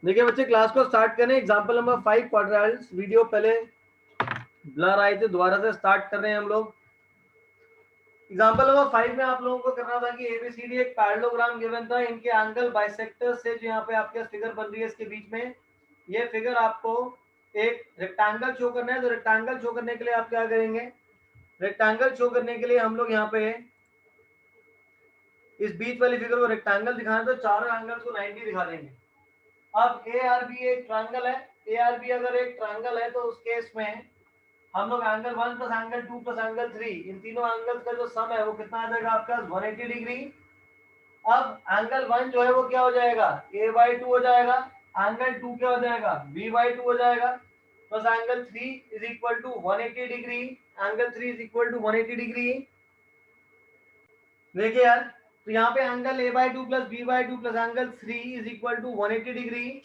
देखिए बच्चे, क्लास को स्टार्ट करें। Example number 5 क्वाड्रिलस। वीडियो पहले ब्लर आए थे, दोबारा से स्टार्ट कर रहे हैं हम लोग। एग्जांपल नंबर 5 में आप लोगों को करना था कि एबीसीडी एक पैरेललोग्राम गिवन था, इनके एंगल बाइसेक्टर से जो यहाँ पे आपके फिगर बन रही है इसके बीच में, ये फिगर आपको एक रेक्टेंगल शो करना है। तो रेक्टेंगल शो करने के लिए आप क्या करेंगे, रेक्टेंगल शो करने के लिए हम लोग यहाँ पे इस बीच वाली फिगर को रेक्टेंगल दिखाना, तो चारों एंगल्स को 90 दिखा देंगे। अब ए आर बी एक ट्रायंगल है, ए आर बी अगर एक ट्रायंगल है तो उस केस में हम लोग angle 1 plus angle 2 plus angle 3, इन तीनों एंगल्स का जो सम है वो कितना आ जाएगा आपका 180 डिग्री। अब एंगल 1 जो है वो क्या हो जाएगा, a बाई 2 हो जाएगा। एंगल 2 क्या हो जाएगा, b बाई 2 हो जाएगा। Plus angle 3 is equal to 180 degree. Angle 3 is equal to 180 degree. देखिए यार, तो यहाँ पे angle a by 2 plus b by 2 plus angle 3 is equal to 180 degree.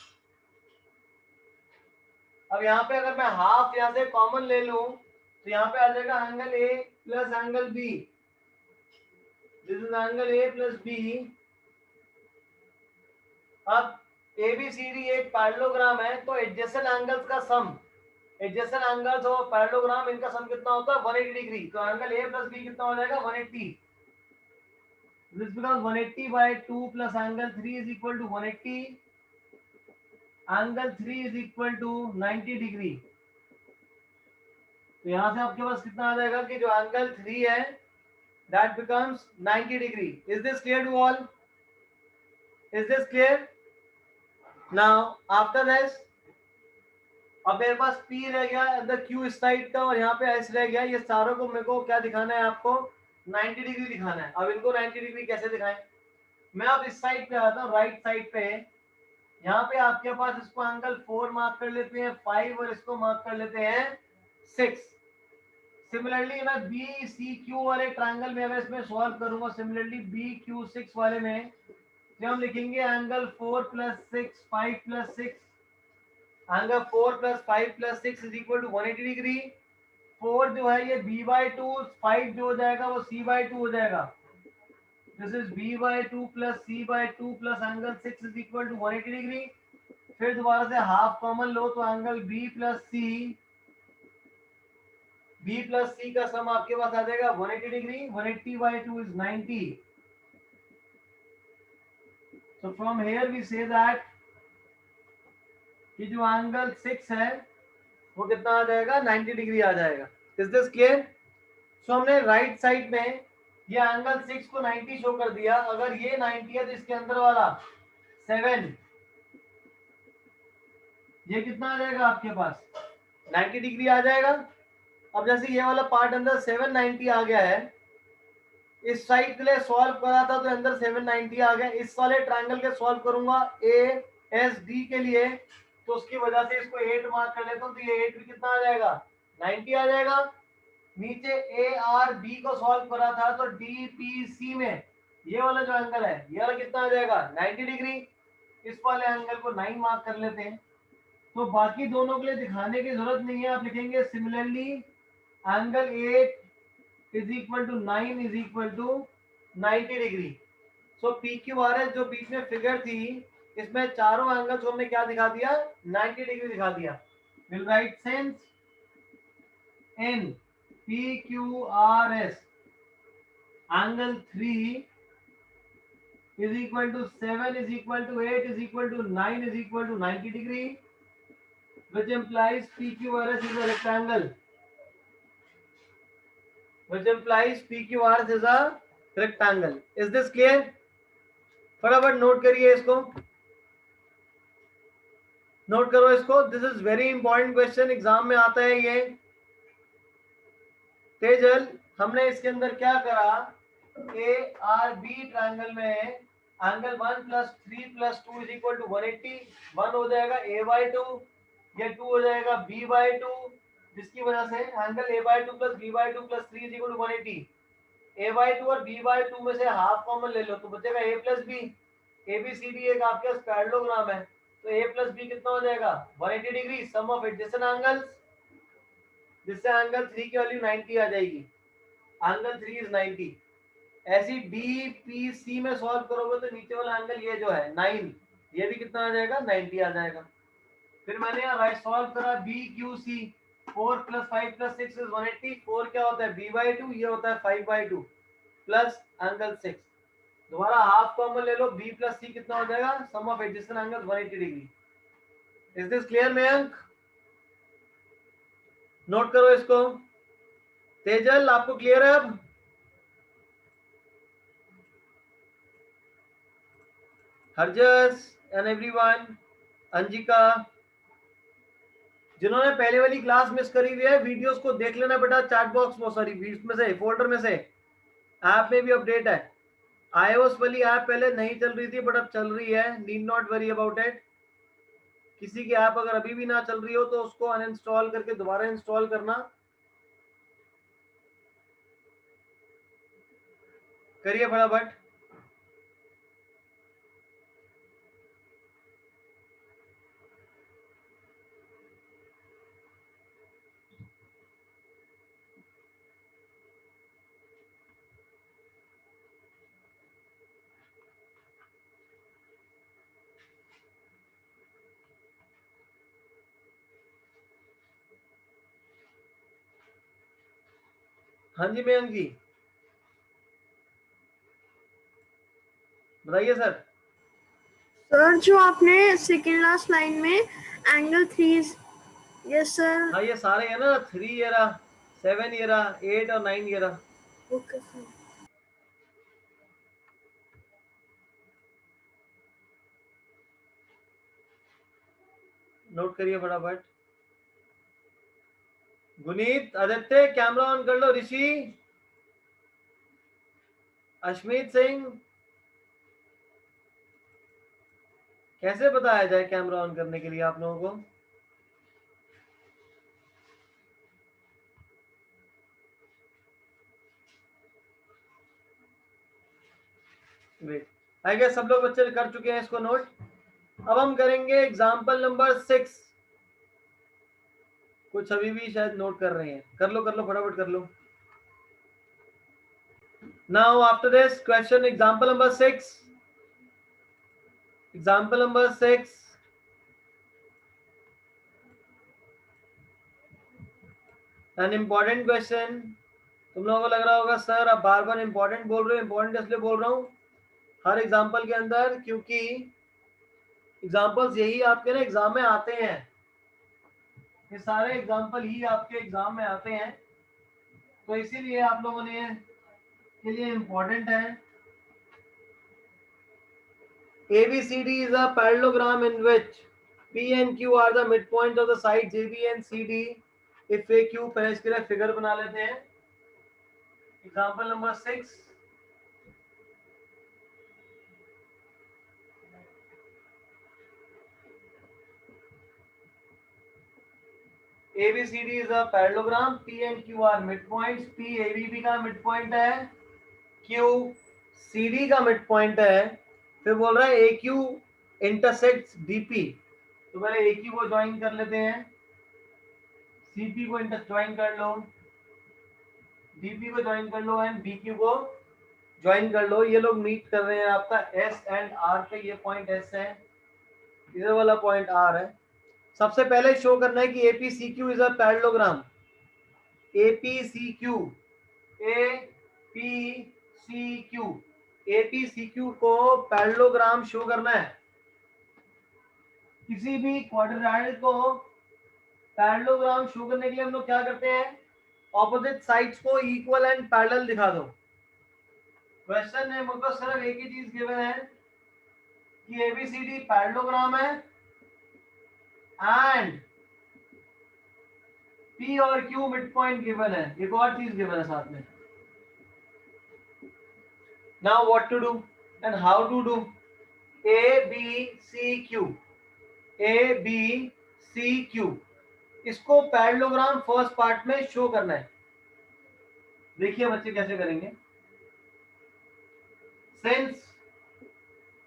अब यहाँ पे अगर मैं हाफ यहाँ से कॉमन ले लूं तो यहाँ पे आ जाएगा angle A plus angle B. This is angle A plus B. अब एबीसीडी एक पैरेललोग्राम है, तो एडजेसेंट एंगल्स का सम, एडजेसेंट एंगल्स और पैरेललोग्राम इनका सम कितना होता है 180 डिग्री। तो एंगल ए प्लस बी कितना हो जाएगा 180। This becomes 180 by 2 plus angle 3 is equal to 180। Angle 3 is equal to 90 degree. तो यहां से आपके पास कितना आ जाएगा कि जो एंगल 3 है that becomes 90 degree. Is this clear to all? Is this clear? Now after this, अब मेरे पास P रह गया, अंदर Q इस साइड का और यहाँ पे S रह गया। ये सारों को मेरे को क्या दिखाना है, आपको 90 डिग्री दिखाना है। अब इनको 90 डिग्री कैसे दिखाएं, मैं अब इस साइड पे आता हूँ, राइट साइड पे। यहाँ पे आपके पास इसको एंगल 4 मार्क कर लेते हैं 5 और इसको मार्क कर लेते हैं 6। सिमिलरली मैं बी सी क्यू वाले ट्रायंगल में मैं इसमें सॉल्व करूंगा। सिमिलरली बी क्यू 6 वाले में जो हम लिखेंगे angle 4 plus 6 5 plus 6। Angle 4 plus 5 plus 6 is equal to 180 degree. 4 जो है ये b बाई 2, 5 जो हो जाएगा वो c बाई 2 हो जाएगा। This is b by 2 plus c by 2 plus angle 6 is equal to 180 degree. फिर दोबारा से हाफ कॉमन लो तो एंगल b प्लस c का सम आपके पास आ जाएगा 180 degree. 180 by 2 is 90। So from here we say that कि जो एंगल 6 है वो कितना आ जाएगा 90 डिग्री आ जाएगा। Is this clear? सो हमने राइट साइड में ये एंगल 6 को 90 शो कर दिया। अगर ये 90 है तो इसके अंदर वाला 7 ये कितना आ जाएगा आपके पास 90 डिग्री आ जाएगा। अब जैसे ये वाला पार्ट अंदर 790 आ गया है, इस साइड के लिए सॉल्व करा था तो अंदर 790 आ गया। इस वाले ट्रायंगल के सॉल्व करूंगा ए एस डी के लिए, तो उसकी वजह से इसको 8 मार्क कर लेता हूं, तो ये 8 भी कितना आ जाएगा 90 आ जाएगा। नीचे ए आर बी को सॉल्व करा था तो डी पी सी में ये वाला जो एंगल है ये वाला कितना आ जाएगा 90 डिग्री। इस वाले एंगल को 9 मार्क कर लेते हैं। तो बाकी दोनों के लिए दिखाने की जरूरत नहीं है, आप लिखेंगे similarly angle 8 is equal to 9 is equal to 90 degree. So P Q R S जो बीच में फिगर थी इसमें चारों एंगल्स को हमने क्या दिखा दिया 90 डिग्री दिखा दिया। Will write sense in P Q R S angle 3 is equal to 7 is equal to 8 is equal to 9 is equal to 90 degree, which implies PQRS is a rectangle, which implies PQRS is a rectangle. Is this clear? फटाफट note करिए इसको, note करो इसको। This is very important question, exam में आता है ये। तेजल, हमने इसके अंदर क्या करा, ए आर बी ट्रायंगल में angle 1 plus 3 plus 2 is equal to 180। 1 हो जाएगा a बाई 2, ये 2 हो जाएगा b बाई 2, जिसकी वजह से angle a by 2 plus b by 2 plus 3 is equal to 180। a by 2 और b बाई 2 में से हाफ कॉमन ले लो तो बचेगा a plus b। A B C D एक आपके पास पैरेललोग्राम है, तो a प्लस b कितना हो जाएगा 180 degree. Sum of adjacent angles, जिससे एंगल 3 की वैल्यू 90 आ जाएगी। Angle 3 is 90। ऐसी डी पी सी में सॉल्व करोगे तो नीचे वाला एंगल ये जो है 9 ये भी कितना आ जाएगा 90 आ जाएगा। फिर मैंने यहाँ राइट सॉल्व करा बी क्यू सी 4 + 5 + 6 इज 180। 4 क्या होता है b/2, ये होता है 5/2 प्लस एंगल 6। दोबारा हाफ कॉमन ले लो, b + c कितना हो जाएगा sum of adjacent angle 180 degree. Is this clear Mayank? नोट करो इसको। तेजल आपको क्लियर है अब? हरजस एंड एवरीवन, अंजिका, जिन्होंने पहले वाली क्लास मिस करी हुई है वीडियोस को देख लेना बेटा, चैट बॉक्स में, सॉरी में से, फोल्डर में से। ऐप में भी अपडेट है। iOS वाली ऐप पहले नहीं चल रही थी बट अब चल रही है, need not worry about it. किसी की ऐप अगर अभी भी ना चल रही हो तो उसको अनइंस्टॉल करके दोबारा इंस्टॉल करना। करिए फटाफट। हाँ जी मयंक जी, बताइए सर। सर जो आपने सेकेंड लास्ट लाइन में एंगल 3, यस सर। हाँ ये सारे है ना, 3 ये रहा, 7 ये रहा, 8 और 9 ये रहा। Okay sir. नोट करिए फटाफट। गुनीत, आदित्य कैमरा ऑन कर लो। ऋषि, अश्मीत सिंह, कैसे बताया जाए कैमरा ऑन करने के लिए आप लोगों को? वेट, आई गेस सब लोग बच्चे कर चुके हैं इसको नोट। अब हम करेंगे एग्जाम्पल नंबर 6। कुछ अभी भी शायद नोट कर रहे हैं, कर लो फटाफट कर लो। Now after this question example number 6, example number 6, an important question. तुम लोगों को लग रहा होगा सर आप बार बार इंपॉर्टेंट बोल रहे हो। इंपॉर्टेंट इसलिए बोल रहा हूँ हर एग्जाम्पल के अंदर, क्योंकि एग्जाम्पल्स यही आपके ना एग्जाम में आते हैं। ये सारे एग्जाम्पल ही आपके एग्जाम में आते हैं, तो इसीलिए आप लोगों ने के लिए इम्पोर्टेंट है। ABCD is a parallelogram in which P and Q are the midpoint of the sides AB and CD if AQ। पहले इसके लिए फिगर बना लेते हैं। Example number 6, ABCD is a parallelogram, P and Q are midpoints। P ABB का midpoint है, Q CD का midpoint है। फिर बोल रहा है AQ intersects DP, तो पहले AQ को ज्वाइन कर लेते हैं, CP को ज्वाइन कर लो, DP को ज्वाइन कर लो एंड BQ को ज्वाइन कर लो। ये लोग मीट कर रहे हैं आपका S एंड R पे। ये पॉइंट S है, इधर वाला पॉइंट R है। सबसे पहले शो करना है कि APCQ is a parallelogram. APCQ, APCQ, APCQ को पैरेललोग्राम शो करना है। किसी भी क्वाड्रिलैटरल को पैरेललोग्राम शो करने के लिए हम लोग क्या करते हैं, ऑपोजिट साइड्स को इक्वल एंड पैरेलल दिखा दो। क्वेश्चन में मुझको सिर्फ एक ही चीज गिवन है कि ABCD पैरेललोग्राम है एंड P और Q मिड पॉइंट गिवन है। एक और चीज गिवन है साथ में। Now what to do and how to do. ABCQ, ABCQ, इसको पैरेललोग्राम फर्स्ट पार्ट में शो करना है। देखिए बच्चे कैसे करेंगे। सिंस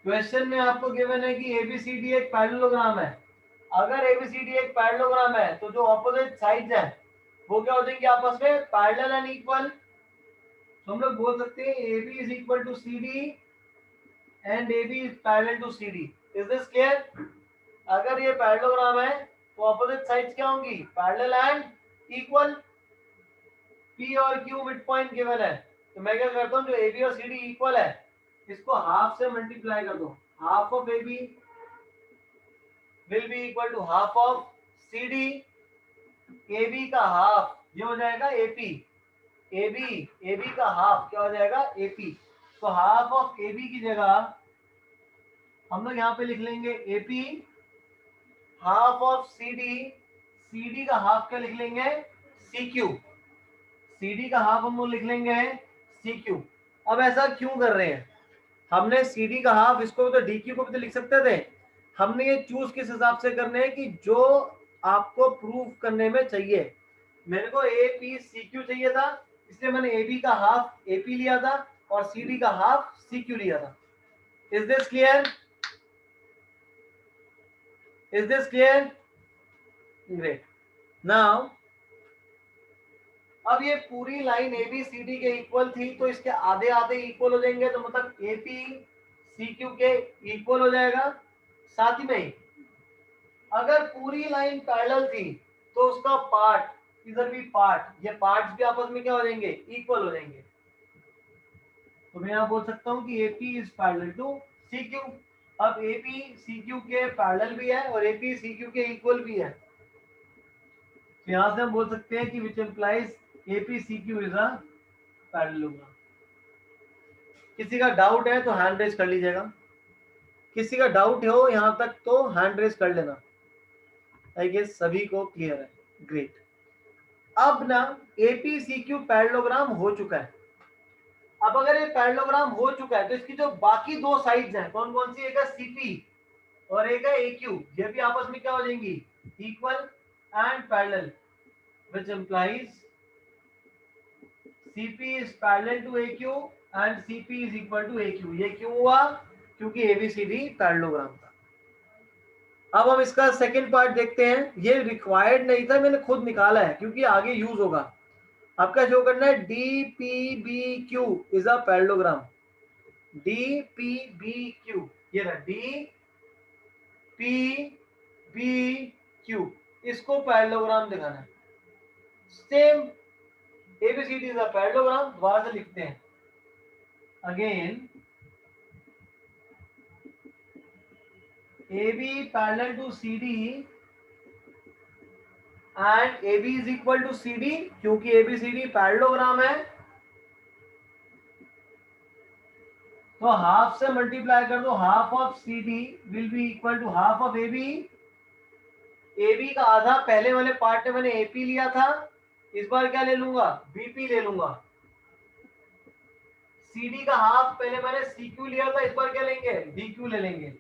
क्वेश्चन में आपको गिवन है कि ABCD एक पैरेललोग्राम है, अगर ABCD एक पैरेललोग्राम है तो जो ऑपोजिट साइड्स हैं वो क्या हो जाएंगे आपस में, पैरेलल एंड इक्वल। तो हम लोग बोल सकते हैं AB is equal to CD and AB is parallel to CD। Is this clear? अगर ये पैरेललोग्राम है तो ऑपोजिट साइड्स क्या होंगी? Parallel and equal. P और Q मिड पॉइंट गिवन है, तो मैं क्या करता हूँ, जो AB और CD इक्वल है इसको हाफ से मल्टीप्लाई कर दो। Half of AB will be equal to half of CD। AB का हाफ ये हो जाएगा AP। AB का हाफ क्या हो जाएगा? AP। तो हाफ ऑफ AB की जगह हम लोग यहाँ पे लिख लेंगे AP, हाफ ऑफ CD का हाफ क्या लिख लेंगे? CQ। CD का हाफ हम लोग लिख लेंगे CQ। अब ऐसा क्यों कर रहे हैं? हमने CD का हाफ, इसको तो DQ को भी तो लिख सकते थे। हमने ये चूज किस हिसाब से करने हैं कि जो आपको प्रूव करने में चाहिए। मेरे को APCQ चाहिए था, इसलिए मैंने AB का हाफ AP लिया था और CD का हाफ CQ लिया था। Is this clear? Is this clear? Great. Now अब ये पूरी लाइन ABCD के इक्वल थी, तो इसके आधे आधे इक्वल हो जाएंगे, तो मतलब APCQ के इक्वल हो जाएगा। साथ ही में अगर पूरी लाइन पैरेलल थी तो उसका पार्ट, इधर भी पार्ट, ये पार्ट्स भी आपस में क्या हो जाएंगे? इक्वल हो जाएंगे। तो मैं यहाँ बोल सकता हूँ कि AP is parallel to CQ। अब AP CQ के पैरेलल भी है और AP CQ के इक्वल भी है, तो यहाँ से हम बोल सकते हैं कि which implies AP CQ is a parallelogram. किसी का डाउट है तो हैंड रेज कर लीजिएगा। किसी का डाउट हो यहाँ तक तो हैंड रेज कर लेना। आई गेस सभी को क्लियर है। ग्रेट। अब ना APCQ पैरेललोग्राम हो चुका है। अब अगर ये पैरेललोग्राम हो चुका है तो इसकी जो बाकी दो साइड्स हैं कौन कौन सी? एक है CP और एक है AQ। ये भी आपस में क्या हो जाएंगी? Equal and parallel, which implies CP is parallel to AQ and CP is equal to AQ। ये क्यों हुआ? क्योंकि ABCD पैरेललोग्राम था। अब हम इसका सेकंड पार्ट देखते हैं। ये रिक्वायर्ड नहीं था, मैंने खुद निकाला है क्योंकि आगे यूज होगा। आपका शो करना है DPBQ is a parallelogram. DPBQ, ये रहा DPBQ, इसको पैरेललोग्राम दिखाना है। Same ABCD is a parallelogram, दोबारा से लिखते हैं again. AB parallel to CD and AB is equal to CD, क्योंकि ABCD पैरेललोग्राम है तो हाफ से मल्टीप्लाई कर दो। Half of CD will be equal to half of AB। AB का आधा पहले वाले पार्ट में मैंने AP लिया था, इस बार क्या ले लूंगा? BP ले लूंगा। CD का हाफ पहले मैंने CQ लिया था, इस बार क्या लेंगे? DQ ले लेंगे।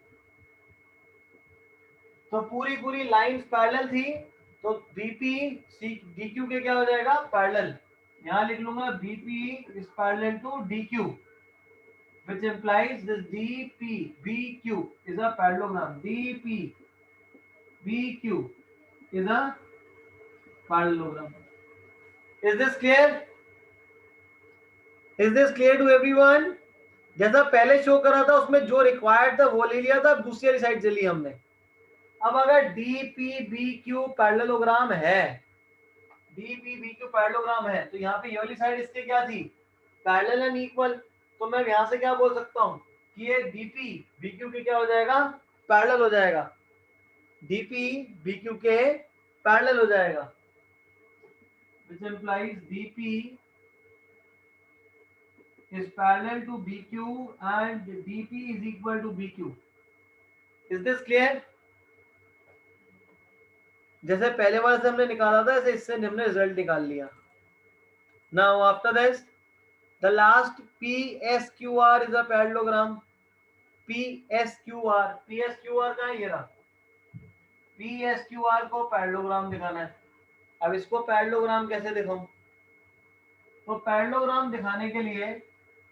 तो पूरी पूरी लाइन पैरेलल थी, तो BP DQ के क्या हो जाएगा? पैरेलल। यहाँ लिख लूंगा BP is parallel to DQ, which implies this DPBQ is a parallelogram। DPBQ is a parallelogram। Is this clear? Is this clear to everyone? जैसा पहले शो करा था उसमें जो रिक्वायर्ड था वो ले लिया था, दूसरी वाली साइड से ली हमने। अब अगर DPBQ पैरेललोग्राम है, DPBQ पैरेललोग्राम है, तो यहाँ पे ये वाली साइड इसके क्या थी? Parallel and equal. तो मैं यहाँ से क्या बोल सकता हूँ कि ये DPBQ के क्या हो जाएगा? पैरेलल हो जाएगा। DPBQ के पैरेलल हो जाएगा, which implies DP is parallel to BQ and DP is equal to BQ। Is this clear? जैसे पहले वाले से हमने निकाला था, ऐसे इससे हमने रिजल्ट निकाल लिया। Now after this, the last PSQR is a parallelogram। PSQR का है, ये रहा। PSQR को पैरेललोग्राम दिखाना है। अब इसको पैरेललोग्राम कैसे दिखाऊं? तो पैरेललोग्राम दिखाने के लिए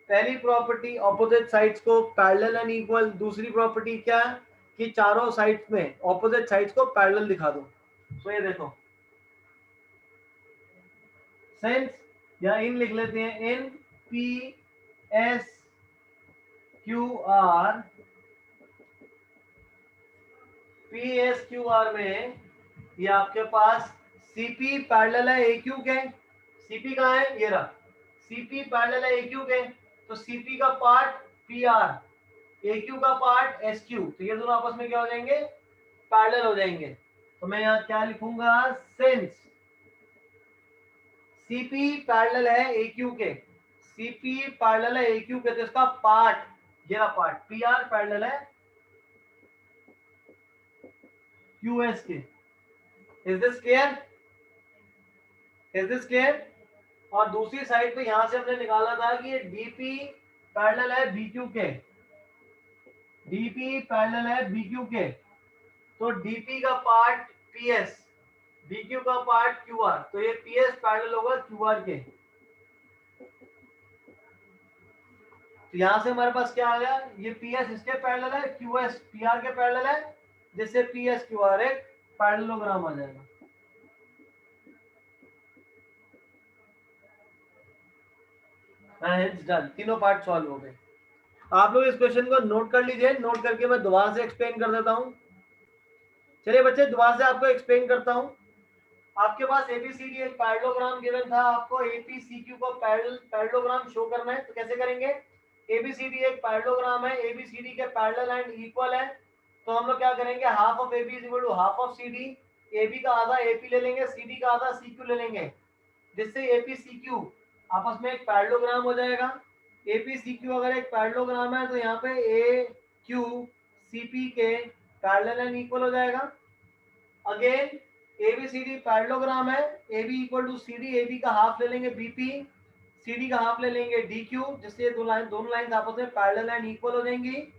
पहली प्रॉपर्टी ऑपोजिट साइड्स को पैरेलल एंड इक्वल। दूसरी प्रॉपर्टी क्या है कि चारों साइड्स में ऑपोजिट साइड्स को पैरेलल दिखा दो। तो ये देखो, सेंस या इन लिख लेते हैं, इन PSQR P S Q R में ये आपके पास सीपी पैरेलल है ए क्यू के। सीपी कहाँ है, ये रहा, सीपी पैरेलल है ए क्यू के, तो सीपी का पार्ट पी आर, ए क्यू का पार्ट एस क्यू, तो ये दोनों आपस में क्या हो जाएंगे, पैरेलल हो जाएंगे। तो मैं यहाँ क्या लिखूंगा, सिंस सीपी पैरेलल है ए क्यू के, सीपी पैरेलल है ए क्यू के, तो इसका पार्ट, ये रहा पार्ट, पी आर पैरेलल है क्यू एस के। Is this clear, is this clear. और दूसरी साइड पे यहां से हमने निकाला था कि ये डीपी पैरेलल है बीक्यू के, डीपी पैरेलल है बीक्यू के, तो डीपी का पार्ट पीएस, बीक्यू का पार्ट क्यूआर, तो ये पीएस पैरेलल होगा क्यूआर के। तो यहां से हमारे पास क्या आ गया, ये पीएस इसके पैरेलल है, क्यूएस पीआर के पैरेलल है, जिससे पीएस क्यूआर एक पैरेललोग्राम आ जाएगा। डन, तीनों पार्ट सॉल्व हो गए। आप लोग इस क्वेश्चन को नोट कर लीजिए, नोट करके मैं दोबारा से एक्सप्लेन कर देता हूं। चलिए बच्चे दोबारा से आपको एक्सप्लेन करता हूं। आपके पास एबीसीडी एक पैरेललोग्राम गिवन था, आपको एपीसीक्यू को पैरेललोग्राम शो करना है, तो कैसे करेंगे, एबीसीडी एक पैरेललोग्राम है, एबीसीडी के पैरेलल एंड इक्वल है, तो हम लोग क्या करेंगे, half of AB is equal to half of CD, AB का आधा एपी ले लेंगे, सीडी का आधा सीक्यू ले लेंगे, जिससे एपीसीक्यू आपस में एक पैरेललोग्राम हो जाएगा। एपीसीक्यू अगर एक पैरेललोग्राम है तो यहाँ पे ए क्यू सीपी के पैरेलल एंड इक्वल हो जाएगा। अगेन एबीसीडी पैरेललोग्राम है, AB equal to CD, AB का हाफ ले लेंगे BP, CD का हाफ ले लेंगे DQ, जिससे दोनों लाइन आपस में पैरेलल एंड इक्वल हो जाएंगी,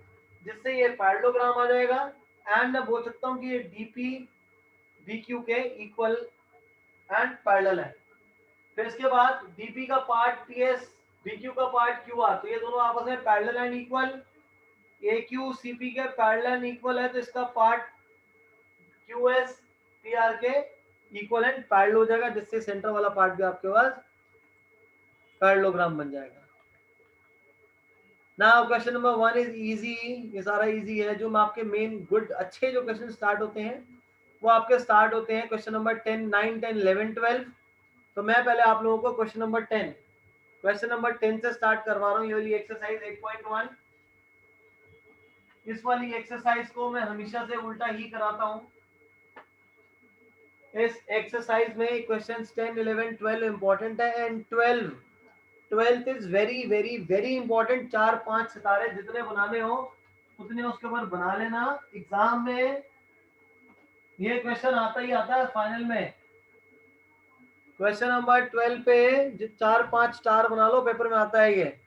जिससे ये पैरेललोग्राम आ जाएगा। एंड मैं बोल सकता हूँ कि ये DP BQ के इक्वल एंड पैरेलल है। फिर इसके बाद DP का पार्ट PS, BQ का पार्ट QR, तो ये दोनों आपस में parallel and equal, AQ CP के पैरेलल एंड इक्वल है, तो इसका पार्ट QS PR के इक्वल एंड पैरेलल हो जाएगा, जिससे सेंटर वाला पार्ट भी आपके पास पैरेललोग्राम बन जाएगा। Now question number 1 is easy, ये सारा इजी है। जो आपके मेन गुड अच्छे जो क्वेश्चन स्टार्ट होते हैं वो आपके स्टार्ट होते हैं क्वेश्चन नंबर 10, 9, 10, 11, 12। तो मैं पहले आप लोगों को क्वेश्चन नंबर 10 से स्टार्ट करवा रहा हूँ। ये वाली एक्सरसाइज 8.1, इस वाली एक्सरसाइज को मैं हमेशा से उल्टा ही कराता हूँ। इस एक्सरसाइज में क्वेश्चन 10, 11, 12 इंपॉर्टेंट है, and 12th is very very very important. 4-5 सितारे जितने बनाने हो उतने उसके ऊपर बना लेना। एग्जाम में ये क्वेश्चन आता ही आता है, फाइनल में क्वेश्चन नंबर 12 पे 4-5 स्टार बना लो, पेपर में आता है ये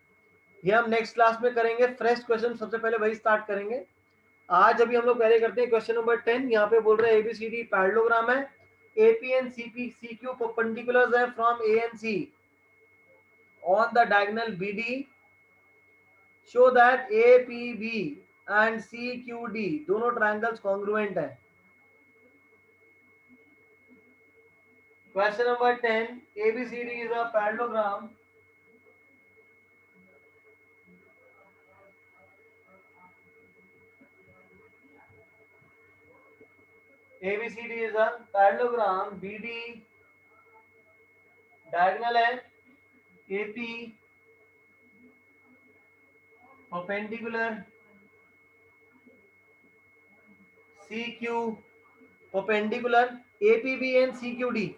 हम नेक्स्ट क्लास में करेंगे। फ्रेश क्वेश्चन सबसे पहले वही स्टार्ट करेंगे। आज अभी हम लोग पहले करते हैं क्वेश्चन नंबर 10। यहाँ पे बोल रहे हैं एबीसीडी पैरेललोग्राम है, AP and CP CQ perpendiculars है from A and C on the diagonal BD, show that APB and CQD दोनों ट्रायंगल्स कॉन्ग्रुएंट है। Question number 10, ABCD is a parallelogram ABCD is a parallelogram, BD diagonal है, AP perpendicular, CQ perpendicular, APB and CQD,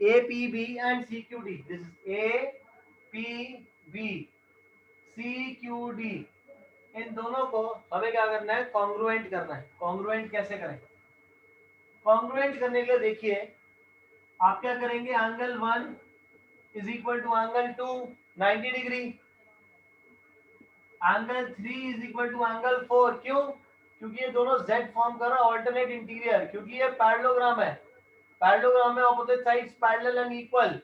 APB and CQD, this is APB CQD, इन दोनों को हमें क्या करना है, congruent करना है। कॉन्ग्रुएंट कैसे करें, कॉन्ग्रुएंट करने के लिए देखिए आप क्या करेंगे, angle 1 is equal to angle 2 90 degree, angle 3 is equal to angle 4। क्यों, क्योंकि ये दोनों Z फॉर्म कर रहा है, ऑल्टरनेट इंटीरियर, क्योंकि ये पैरेललोग्राम है। पैरेललोग्राम में opposite sides parallel and equal,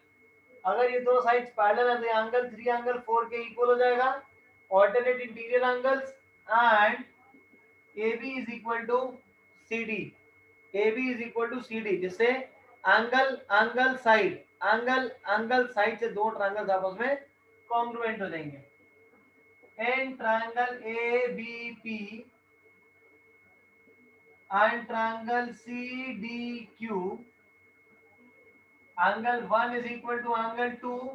अगर ये दोनों साइड्स पैरेलल है तो एंगल 3 एंगल 4 के इक्वल हो जाएगा, alternate interior angles, and AB is equal to CD, AB is equal to CD, जिससे एंगल साइड से दो ट्रायंगल्स आपस में कॉन्ग्रुएंट हो जाएंगे। इन triangle ABP and triangle CDQ, angle 1 is equal to angle 2,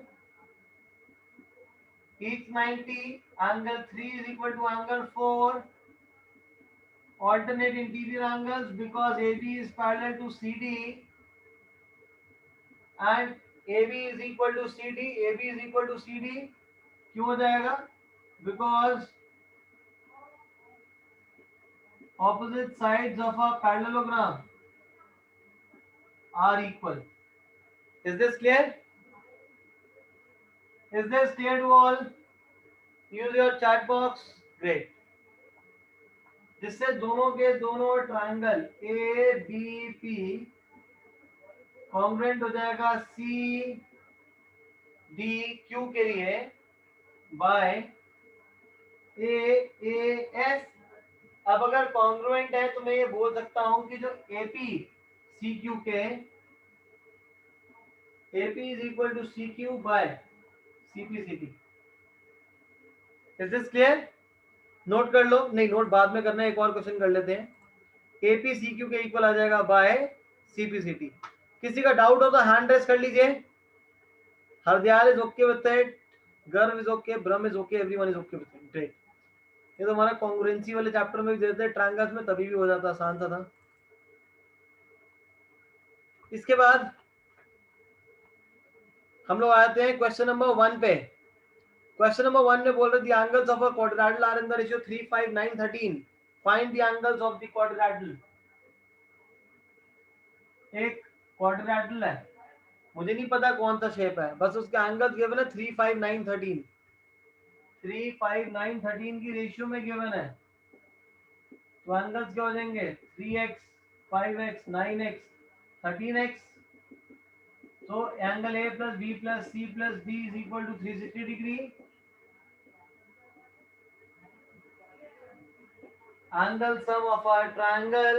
each 90, angle 3 is equal to angle 4, alternate interior angles because AB is parallel to CD and AB is equal to CD, AB is equal to CD क्यों हो जाएगा? Because opposite sides of a parallelogram are equal. Is this clear? Is this clear to all? Use your chat box. Great. जिससे दोनों के दोनों triangle A B P congruent हो जाएगा C D Q के लिए बाय ए एस। अब अगर कॉन्ग्रुएंट है तो मैं ये बोल सकता हूं कि जो एपी सी क्यू के AP is equal to C Q by CP C T. Is this clear? Note कर लो, नहीं नोट बाद में करना है, एक और क्वेश्चन कर लेते हैं। एपी सी क्यू के इक्वल आ जाएगा बाय सीपी सी टी। किसी का डाउट हो तो हैंड रेस कर लीजिए। Hardayal is okay with it, गर्व is okay, Brahma is okay, everyone is okay with it. Great. ये तो हमारा कॉन्ग्रुएंसी वाले चैप्टर में भी देते हैं, ट्रायंगल्स में तभी भी हो जाता, आसान सा था। इसके बाद हम लोग आते हैं क्वेश्चन नंबर 1 पे। क्वेश्चन नंबर 1 में बोल रहे थे angles of a quadrilateral are in the ratio 3, 5, 9, 13। Find the angles of the quadrilateral. एक क्वाड्रिलेटरल है, मुझे नहीं पता कौन सा शेप है, बस उसके एंगल्स गिवन है 3, 5, 9, 13। 3, 5, 9, 13 की रेशियो में गिवन है, तो एंगल्स क्या हो जाएंगे? 3x, 5x, 9x, 13x। So angle A plus B plus C plus D is equal to 360 degree. Angle sum of our triangle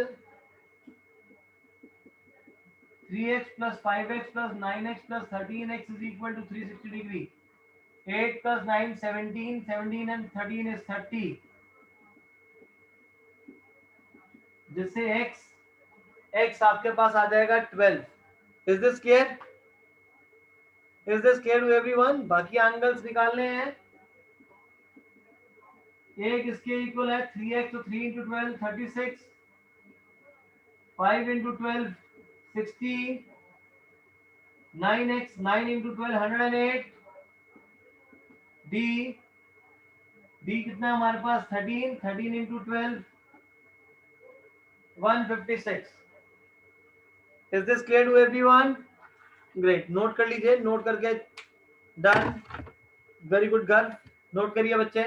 3x plus 5x plus 9x plus 13x is equal to 360 degree. 8 plus 9, 17, 17 and 13 is 30. जिससे x आपके पास आ जाएगा 12. Is this clear? Is this clear to everyone? बाकी angles निकालने हैं। एक इसके equal है 3x, तो 3 into 12 36, 5 into 12 60, 9x, 9 into 12 108, d कितना हमारे पास 13, 13 into 12 156. Is this clear to everyone? Great. Note कर लीजिए, नोट करके done. Very good girl, note करिए बच्चे।